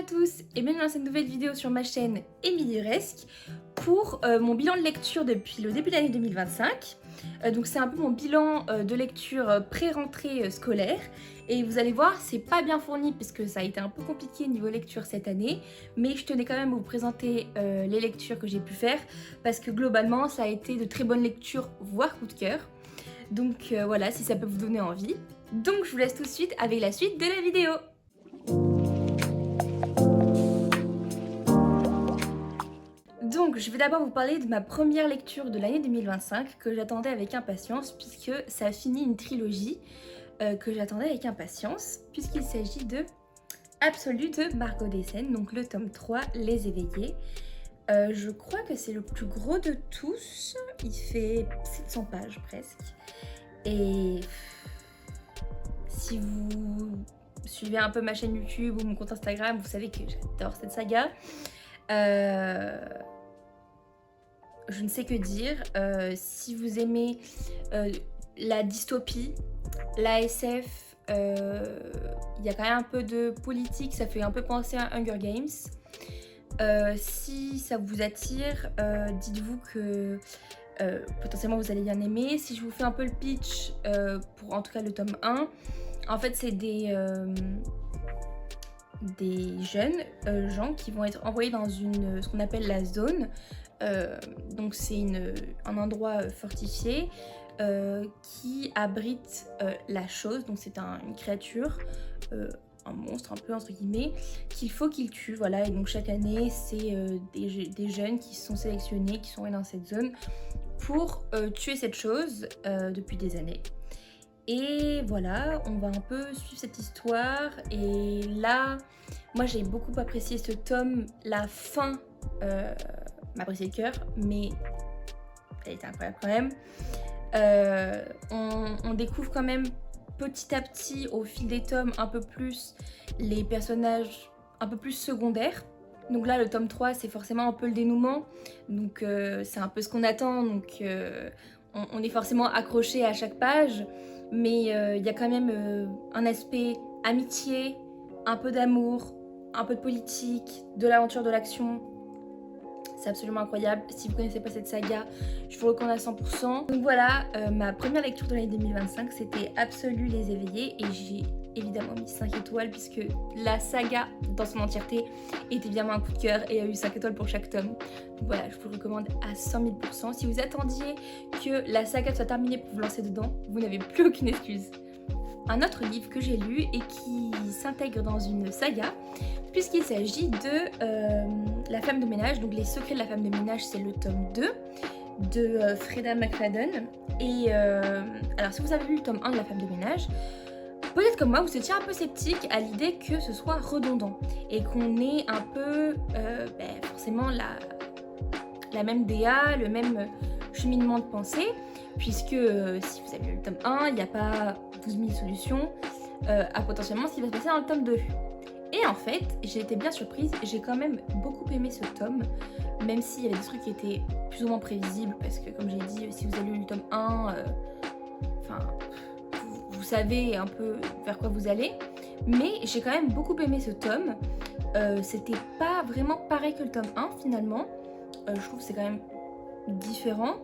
à tous et bienvenue dans cette nouvelle vidéo sur ma chaîne Emilyresque pour mon bilan de lecture depuis le début de l'année 2025. Donc c'est un peu mon bilan de lecture pré-rentrée scolaire et vous allez voir c'est pas bien fourni puisque ça a été un peu compliqué niveau lecture cette année, mais je tenais quand même à vous présenter les lectures que j'ai pu faire parce que globalement ça a été de très bonnes lectures voire coup de cœur. Donc voilà, si ça peut vous donner envie. Donc je vous laisse tout de suite avec la suite de la vidéo. Donc je vais d'abord vous parler de ma première lecture de l'année 2025 que j'attendais avec impatience puisque ça a fini une trilogie que j'attendais avec impatience puisqu'il s'agit de Absolu de Margot Dessen, donc le tome 3, Les Éveillés. Je crois que c'est le plus gros de tous, il fait 700 pages presque. Et si vous suivez un peu ma chaîne YouTube ou mon compte Instagram, vous savez que j'adore cette saga. Je ne sais que dire. Si vous aimez la dystopie, la SF, il y a quand même un peu de politique, ça fait un peu penser à Hunger Games. Si ça vous attire, dites-vous que potentiellement vous allez bien aimer. Si je vous fais un peu le pitch pour en tout cas le tome 1, en fait c'est des jeunes gens qui vont être envoyés dans ce qu'on appelle la zone. Donc c'est un endroit fortifié qui abrite la chose, donc c'est une créature, un monstre un peu entre guillemets, qu'il faut qu'ils tuent, voilà. Et donc chaque année c'est des jeunes qui sont sélectionnés, qui sont dans cette zone pour tuer cette chose depuis des années. Et voilà, on va un peu suivre cette histoire. Et là, moi j'ai beaucoup apprécié ce tome. La fin m'a brisé le cœur, mais elle était incroyable quand même. On découvre quand même petit à petit au fil des tomes un peu plus les personnages un peu plus secondaires. Donc là le tome 3 c'est forcément un peu le dénouement, donc c'est un peu ce qu'on attend, donc on est forcément accroché à chaque page, mais il y a quand même un aspect amitié, un peu d'amour, un peu de politique, de l'aventure, de l'action. C'est absolument incroyable. Si vous ne connaissez pas cette saga, je vous recommande à 100%. Donc voilà, ma première lecture de l'année 2025, c'était Absolu les Éveillés. Et j'ai évidemment mis 5 étoiles puisque la saga dans son entièreté est évidemment un coup de cœur et a eu 5 étoiles pour chaque tome. Donc voilà, je vous le recommande à 100 000%. Si vous attendiez que la saga soit terminée pour vous lancer dedans, vous n'avez plus aucune excuse. Un autre livre que j'ai lu et qui s'intègre dans une saga, puisqu'il s'agit de La femme de ménage. Donc Les secrets de la femme de ménage, c'est le tome 2 de Freda McFadden. Et alors si vous avez lu le tome 1 de La femme de ménage, peut-être comme moi vous étiez un peu sceptique à l'idée que ce soit redondant et qu'on ait un peu forcément la même DA, le même cheminement de pensée, puisque si vous avez lu le tome 1, il n'y a pas 12 000 solutions à potentiellement ce qui va se passer dans le tome 2. Et en fait, j'ai été bien surprise, j'ai quand même beaucoup aimé ce tome, même s'il y avait des trucs qui étaient plus ou moins prévisibles, parce que comme j'ai dit, si vous avez lu le tome 1, vous savez un peu vers quoi vous allez. Mais j'ai quand même beaucoup aimé ce tome, c'était pas vraiment pareil que le tome 1 finalement, je trouve que c'est quand même différent.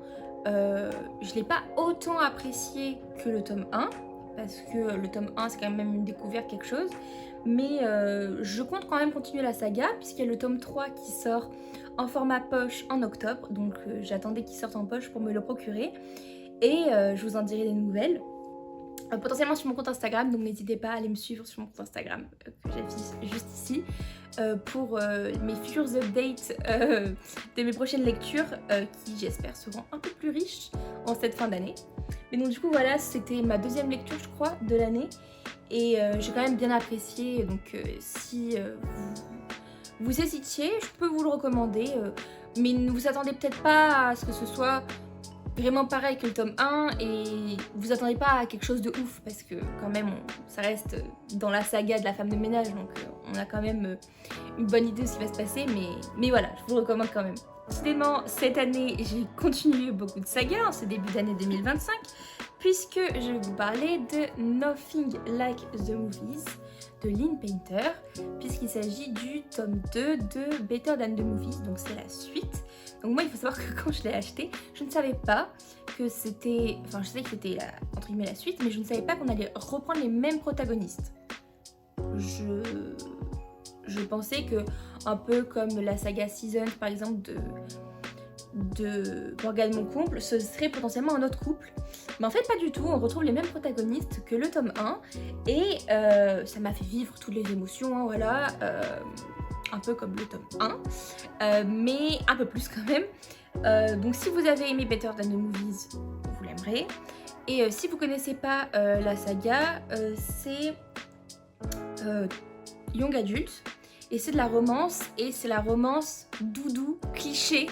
Je l'ai pas autant apprécié que le tome 1, parce que le tome 1 c'est quand même une découverte, quelque chose. Mais je compte quand même continuer la saga puisqu'il y a le tome 3 qui sort en format poche en octobre. Donc j'attendais qu'il sorte en poche pour me le procurer. Et je vous en dirai des nouvelles. Potentiellement sur mon compte Instagram, donc n'hésitez pas à aller me suivre sur mon compte Instagram que j'affiche juste ici pour mes futurs updates de mes prochaines lectures qui j'espère seront un peu plus riches en cette fin d'année. Mais donc du coup voilà, c'était ma deuxième lecture je crois de l'année et j'ai quand même bien apprécié, donc si vous hésitiez, je peux vous le recommander, mais ne vous attendez peut-être pas à ce que ce soit vraiment pareil que le tome 1 et vous attendez pas à quelque chose de ouf parce que quand même ça reste dans la saga de la femme de ménage, donc on a quand même une bonne idée de ce qui va se passer, mais voilà, je vous le recommande quand même. Décidément, cette année j'ai continué beaucoup de sagas en ce début d'année 2025 puisque je vais vous parler de Nothing Like the Movies. de Lynn Painter, puisqu'il s'agit du tome 2 de Better Than the Movies, donc c'est la suite. Donc moi il faut savoir que quand je l'ai acheté, je ne savais pas que c'était, enfin je savais que c'était entre guillemets la suite, mais je ne savais pas qu'on allait reprendre les mêmes protagonistes. Je pensais que, un peu comme la saga Season par exemple de Morgane mon couple, ce serait potentiellement un autre couple. Mais en fait pas du tout, on retrouve les mêmes protagonistes que le tome 1 et ça m'a fait vivre toutes les émotions, hein, voilà, un peu comme le tome 1, mais un peu plus quand même. Donc si vous avez aimé Better Than the Movies, vous l'aimerez. Et si vous connaissez pas la saga, c'est Young Adult et c'est de la romance, et c'est la romance doudou cliché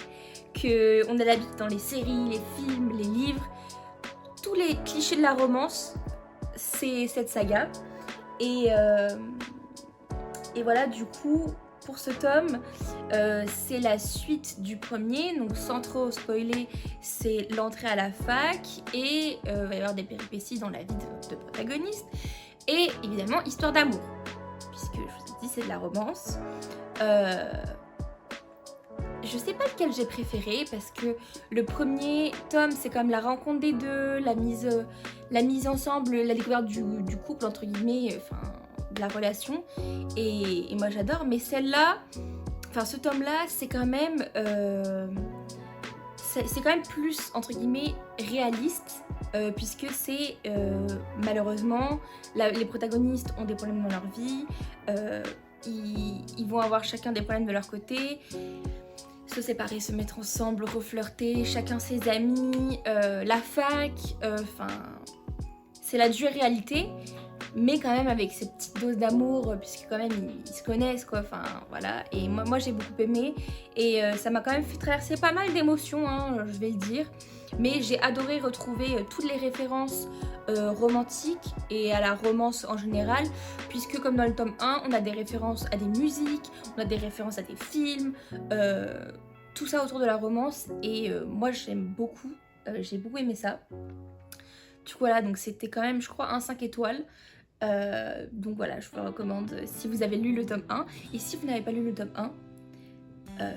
qu'on a l'habitude dans les séries, les films, les livres. Tous les clichés de la romance, c'est cette saga. Et voilà, du coup, pour ce tome, c'est la suite du premier. Donc sans trop spoiler, c'est l'entrée à la fac et il va y avoir des péripéties dans la vie de protagoniste. Et évidemment, histoire d'amour, puisque je vous ai dit, c'est de la romance. Je sais pas lequel j'ai préféré parce que le premier tome c'est comme la rencontre des deux, la mise ensemble, la découverte du couple entre guillemets, enfin de la relation, et moi j'adore. Mais celle-là, enfin ce tome-là, c'est quand même plus entre guillemets réaliste, puisque c'est malheureusement les protagonistes ont des problèmes dans leur vie, ils vont avoir chacun des problèmes de leur côté. Se séparer, se mettre ensemble, reflirter, chacun ses amis, la fac, enfin c'est la dure réalité, mais quand même avec ces petites doses d'amour, puisque quand même ils se connaissent quoi, enfin voilà. Et moi j'ai beaucoup aimé, et ça m'a quand même fait traverser pas mal d'émotions, hein, je vais le dire, mais j'ai adoré retrouver toutes les références romantiques et à la romance en général, puisque comme dans le tome 1 on a des références à des musiques, on a des références à des films, tout ça autour de la romance, et moi j'aime beaucoup, j'ai beaucoup aimé ça. Du coup voilà, donc c'était quand même je crois un 5 étoiles, donc voilà, je vous le recommande si vous avez lu le tome 1, et si vous n'avez pas lu le tome 1,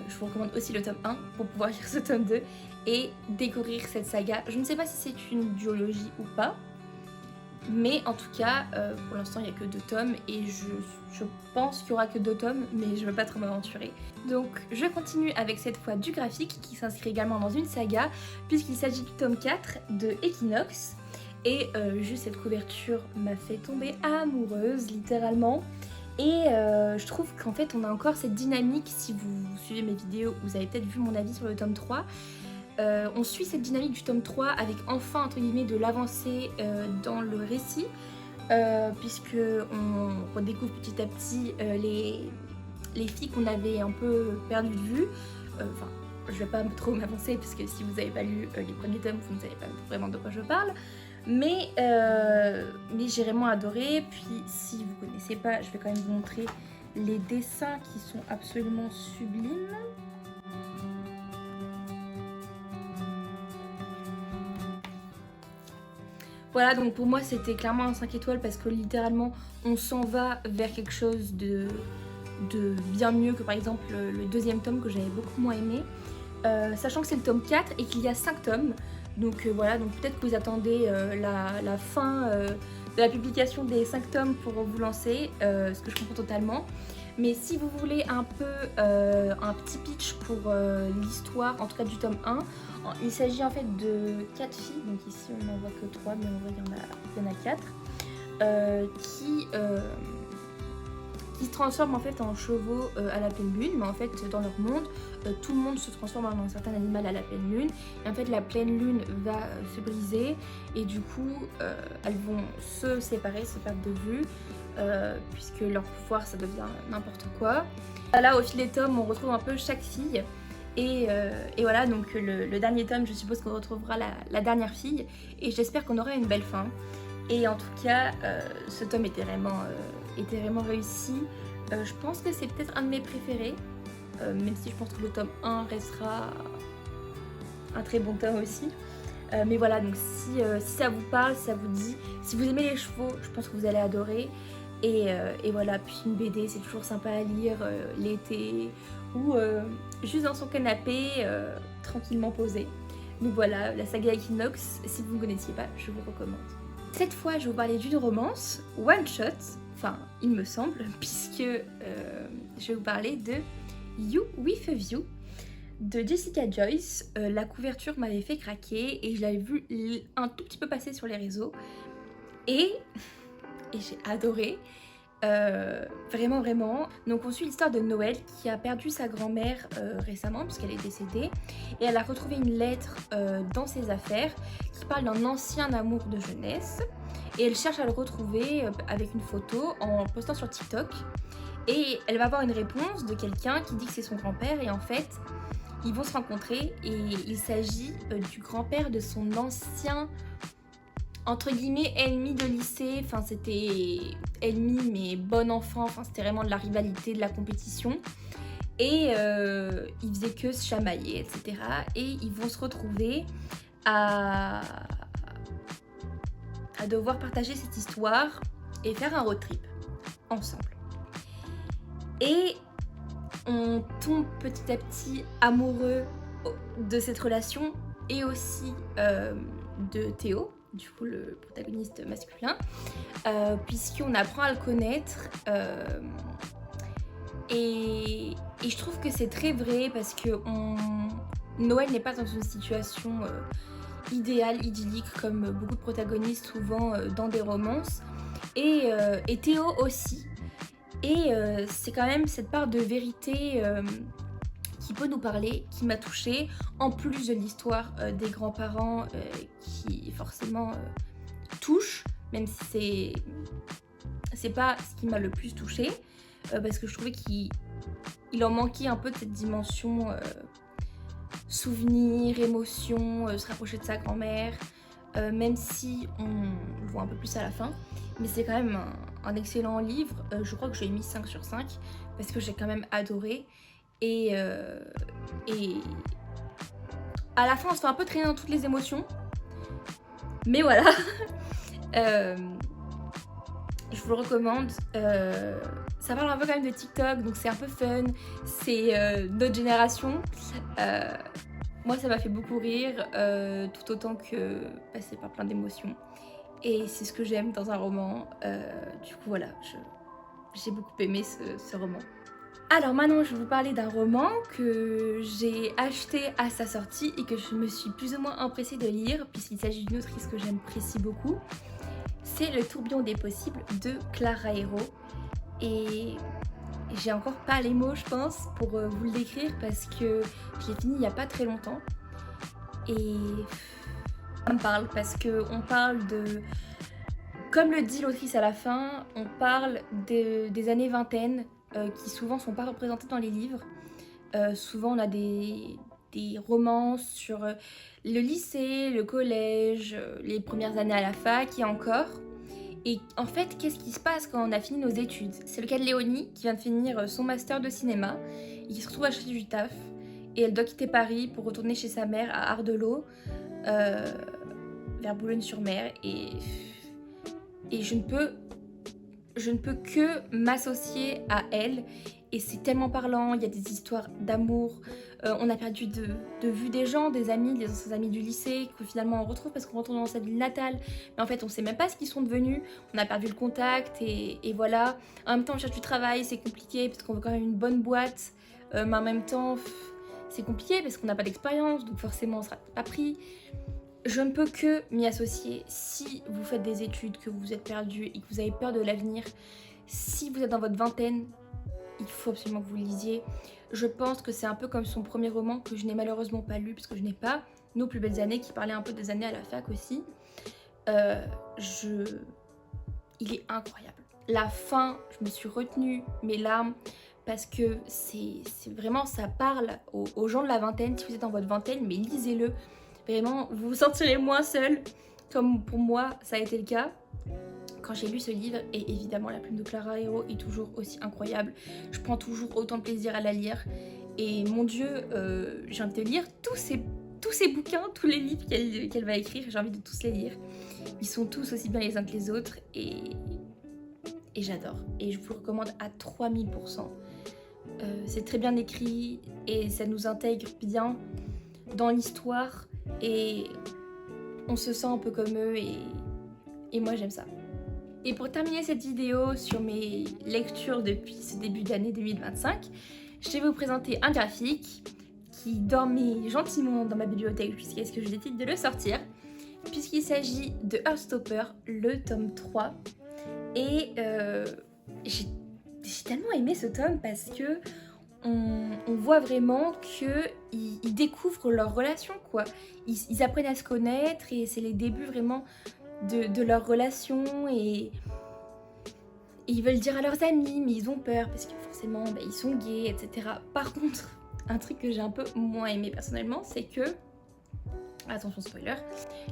je vous recommande aussi le tome 1 pour pouvoir lire ce tome 2 et découvrir cette saga. Je ne sais pas si c'est une duologie ou pas, mais en tout cas, pour l'instant, il n'y a que 2 tomes et je pense qu'il n'y aura que 2 tomes, mais je ne veux pas trop m'aventurer. Donc, je continue avec cette fois du graphique qui s'inscrit également dans une saga, puisqu'il s'agit du tome 4 de Equinox. Et juste cette couverture m'a fait tomber amoureuse, littéralement. Et je trouve qu'en fait, on a encore cette dynamique. Si vous suivez mes vidéos, vous avez peut-être vu mon avis sur le tome 3. On suit cette dynamique du tome 3 avec enfin entre guillemets de l'avancée dans le récit, puisque on redécouvre petit à petit les filles qu'on avait un peu perdues de vue. Enfin, je vais pas trop m'avancer parce que si vous n'avez pas lu les premiers tomes, vous ne savez pas vraiment de quoi je parle. Mais j'ai vraiment adoré. Puis si vous connaissez pas, je vais quand même vous montrer les dessins qui sont absolument sublimes. Voilà, donc pour moi c'était clairement un 5 étoiles parce que littéralement on s'en va vers quelque chose de bien mieux que par exemple le deuxième tome que j'avais beaucoup moins aimé. Sachant que c'est le tome 4 et qu'il y a 5 tomes. Donc voilà, donc peut-être que vous attendez la fin de la publication des 5 tomes pour vous lancer, ce que je comprends totalement. Mais si vous voulez un peu un petit pitch pour l'histoire, en tout cas du tome 1, il s'agit en fait de 4 filles, donc ici on n'en voit que 3, mais en vrai il y en a 4, qui se transforment en fait en chevaux à la pleine lune, mais en fait dans leur monde, tout le monde se transforme en un certain animal à la pleine lune, et en fait la pleine lune va se briser, et du coup elles vont se séparer, se perdre de vue, puisque leur pouvoir ça devient n'importe quoi. Là au fil des tomes on retrouve un peu chaque fille, et voilà, donc le dernier tome je suppose qu'on retrouvera la dernière fille, et j'espère qu'on aura une belle fin. Et en tout cas ce tome était vraiment réussi. Je pense que c'est peut-être un de mes préférés, même si je pense que le tome 1 restera un très bon tome aussi. Mais voilà, donc si ça vous parle, si ça vous dit, si vous aimez les chevaux, je pense que vous allez adorer. Et voilà, puis une BD c'est toujours sympa à lire l'été ou juste dans son canapé tranquillement posé. Donc voilà, la saga Equinox, si vous ne connaissiez pas, je vous recommande. Cette fois je vais vous parler d'une romance one shot, enfin il me semble, puisque je vais vous parler de You With A View de Jessica Joyce. La couverture m'avait fait craquer et je l'avais vu un tout petit peu passer sur les réseaux et j'ai adoré. Vraiment vraiment. Donc on suit l'histoire de Noël qui a perdu sa grand-mère récemment puisqu'elle est décédée, et elle a retrouvé une lettre dans ses affaires qui parle d'un ancien amour de jeunesse, et elle cherche à le retrouver avec une photo en postant sur TikTok, et elle va avoir une réponse de quelqu'un qui dit que c'est son grand-père, et en fait ils vont se rencontrer et il s'agit du grand-père de son ancien entre guillemets ennemi de lycée. Enfin c'était ennemi mais bon enfant, enfin c'était vraiment de la rivalité, de la compétition, et ils faisaient que se chamailler, etc. Et ils vont se retrouver à devoir partager cette histoire et faire un road trip ensemble. Et on tombe petit à petit amoureux de cette relation et aussi de Théo, du coup le protagoniste masculin, puisqu'on apprend à le connaître et je trouve que c'est très vrai parce que Noël n'est pas dans une situation idéale, idyllique comme beaucoup de protagonistes souvent dans des romances, et Théo aussi. Et c'est quand même cette part de vérité qui peut nous parler, qui m'a touchée, en plus de l'histoire des grands-parents qui forcément touche, même si c'est pas ce qui m'a le plus touchée, parce que je trouvais qu'il en manquait un peu de cette dimension souvenir, émotion, se rapprocher de sa grand-mère, même si on le voit un peu plus à la fin. Mais c'est quand même un excellent livre. Je crois que je lui ai mis 5 sur 5 parce que j'ai quand même adoré. Et à la fin, on se fait un peu traîner dans toutes les émotions. Mais voilà. Je vous le recommande. Ça parle un peu quand même de TikTok, donc c'est un peu fun. C'est notre génération. Moi, ça m'a fait beaucoup rire, tout autant que passer par plein d'émotions. Et c'est ce que j'aime dans un roman. Du coup, voilà, j'ai beaucoup aimé ce roman. Alors maintenant, je vais vous parler d'un roman que j'ai acheté à sa sortie et que je me suis plus ou moins empressée de lire, puisqu'il s'agit d'une autrice que j'apprécie beaucoup. C'est Le tourbillon des possibles de Clara Hérault. Et j'ai encore pas les mots, je pense, pour vous le décrire parce que je l'ai fini il y a pas très longtemps. Et ça me parle parce qu'on parle de... Comme le dit l'autrice à la fin, on parle des années vingtaine qui souvent sont pas représentées dans les livres. Souvent on a des romances sur le lycée, le collège, les premières années à la fac et encore. Et en fait, qu'est-ce qui se passe quand on a fini nos études? C'est le cas de Léonie qui vient de finir son master de cinéma et qui se retrouve à chercher du taf. Et elle doit quitter Paris pour retourner chez sa mère à Ardelot, vers Boulogne-sur-Mer. Et je ne peux que m'associer à elle. Et c'est tellement parlant, il y a des histoires d'amour. On a perdu de vue des gens, des amis, des anciens amis du lycée, que finalement on retrouve parce qu'on retourne dans sa ville natale. Mais en fait, on sait même pas ce qu'ils sont devenus. On a perdu le contact et voilà. En même temps, on cherche du travail, c'est compliqué parce qu'on veut quand même une bonne boîte. Mais en même temps, c'est compliqué parce qu'on n'a pas d'expérience, donc forcément on sera pas pris. Je ne peux que m'y associer. Si vous faites des études, que vous êtes perdu et que vous avez peur de l'avenir, si vous êtes dans votre vingtaine, il faut absolument que vous le lisiez. Je pense que c'est un peu comme son premier roman que je n'ai malheureusement pas lu parce que je n'ai pas Nos plus belles années, qui parlait un peu des années à la fac aussi. Il est incroyable. La fin, je me suis retenue mes larmes parce que c'est vraiment, ça parle aux gens de la vingtaine. Si vous êtes dans votre vingtaine, mais lisez-le. Vraiment, vous vous sentirez moins seul, comme pour moi ça a été le cas quand j'ai lu ce livre. Et évidemment, la plume de Clara Hérault est toujours aussi incroyable. Je prends toujours autant de plaisir à la lire. Et mon Dieu, j'ai envie de lire tous ces bouquins, tous les livres qu'elle va écrire. J'ai envie de tous les lire. Ils sont tous aussi bien les uns que les autres. Et et j'adore. Et je vous le recommande à 3000%. C'est très bien écrit et ça nous intègre bien dans l'histoire et on se sent un peu comme eux et moi j'aime ça. Et pour terminer cette vidéo sur mes lectures depuis ce début d'année 2025, je vais vous présenter un graphique qui dormait gentiment dans ma bibliothèque jusqu'à ce que je décide de le sortir, puisqu'il s'agit de Heartstopper, le tome 3. Et j'ai tellement aimé ce tome parce que on voit vraiment qu'ils découvrent leur relation, quoi. Ils apprennent à se connaître et c'est les débuts vraiment de leur relation et ils veulent dire à leurs amis mais ils ont peur parce que forcément ils sont gays, etc. Par contre, un truc que j'ai un peu moins aimé personnellement, c'est que, attention spoiler,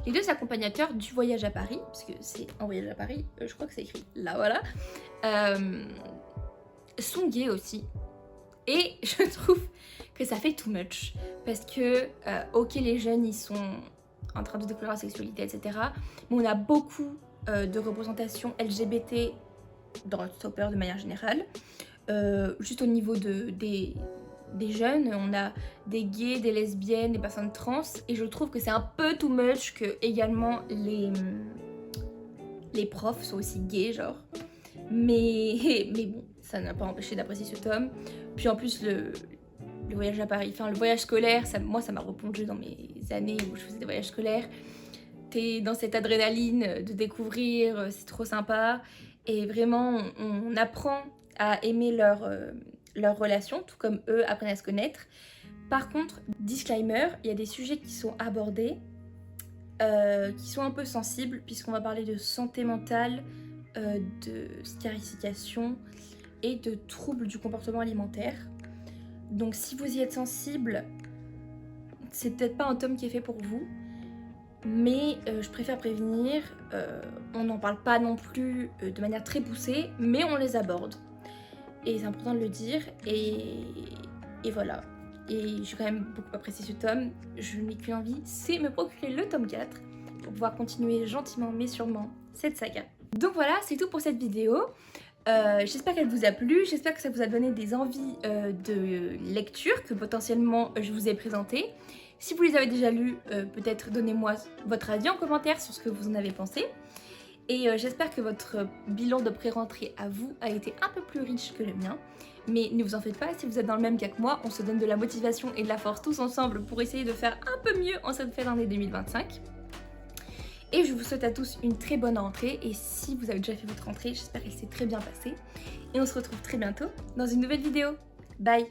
les deux accompagnateurs du voyage à Paris, parce que c'est un voyage à Paris, je crois que c'est écrit là, voilà, sont gays aussi. Et je trouve que ça fait too much. Parce que, ok, les jeunes, ils sont en train de découvrir leur sexualité, etc. Mais on a beaucoup de représentation LGBT dans Heartstopper de manière générale. Juste au niveau des jeunes, on a des gays, des lesbiennes, des personnes trans. Et je trouve que c'est un peu too much que également les profs soient aussi gays, genre. Mais bon, ça n'a pas empêché d'apprécier ce tome. Puis en plus, le voyage à Paris, enfin le voyage scolaire, moi ça m'a replongé dans mes années où je faisais des voyages scolaires. T'es dans cette adrénaline de découvrir, c'est trop sympa. Et vraiment, on apprend à aimer leur relation, tout comme eux apprennent à se connaître. Par contre, disclaimer, il y a des sujets qui sont abordés, qui sont un peu sensibles, puisqu'on va parler de santé mentale, de scarification et de troubles du comportement alimentaire. Donc si vous y êtes sensible, c'est peut-être pas un tome qui est fait pour vous, mais je préfère prévenir, on n'en parle pas non plus de manière très poussée, mais on les aborde. Et c'est important de le dire, et voilà. Et j'ai quand même beaucoup apprécié ce tome, je n'ai qu'une envie, c'est me procurer le tome 4 pour pouvoir continuer gentiment mais sûrement cette saga. Donc voilà, c'est tout pour cette vidéo. J'espère qu'elle vous a plu, j'espère que ça vous a donné des envies de lecture que potentiellement je vous ai présentées. Si vous les avez déjà lus, peut-être donnez-moi votre avis en commentaire sur ce que vous en avez pensé. Et j'espère que votre bilan de pré-rentrée à vous a été un peu plus riche que le mien. Mais ne vous en faites pas, si vous êtes dans le même cas que moi, on se donne de la motivation et de la force tous ensemble pour essayer de faire un peu mieux en cette fin d'année 2025. Et je vous souhaite à tous une très bonne rentrée. Et si vous avez déjà fait votre rentrée, j'espère qu'elle s'est très bien passée. Et on se retrouve très bientôt dans une nouvelle vidéo. Bye!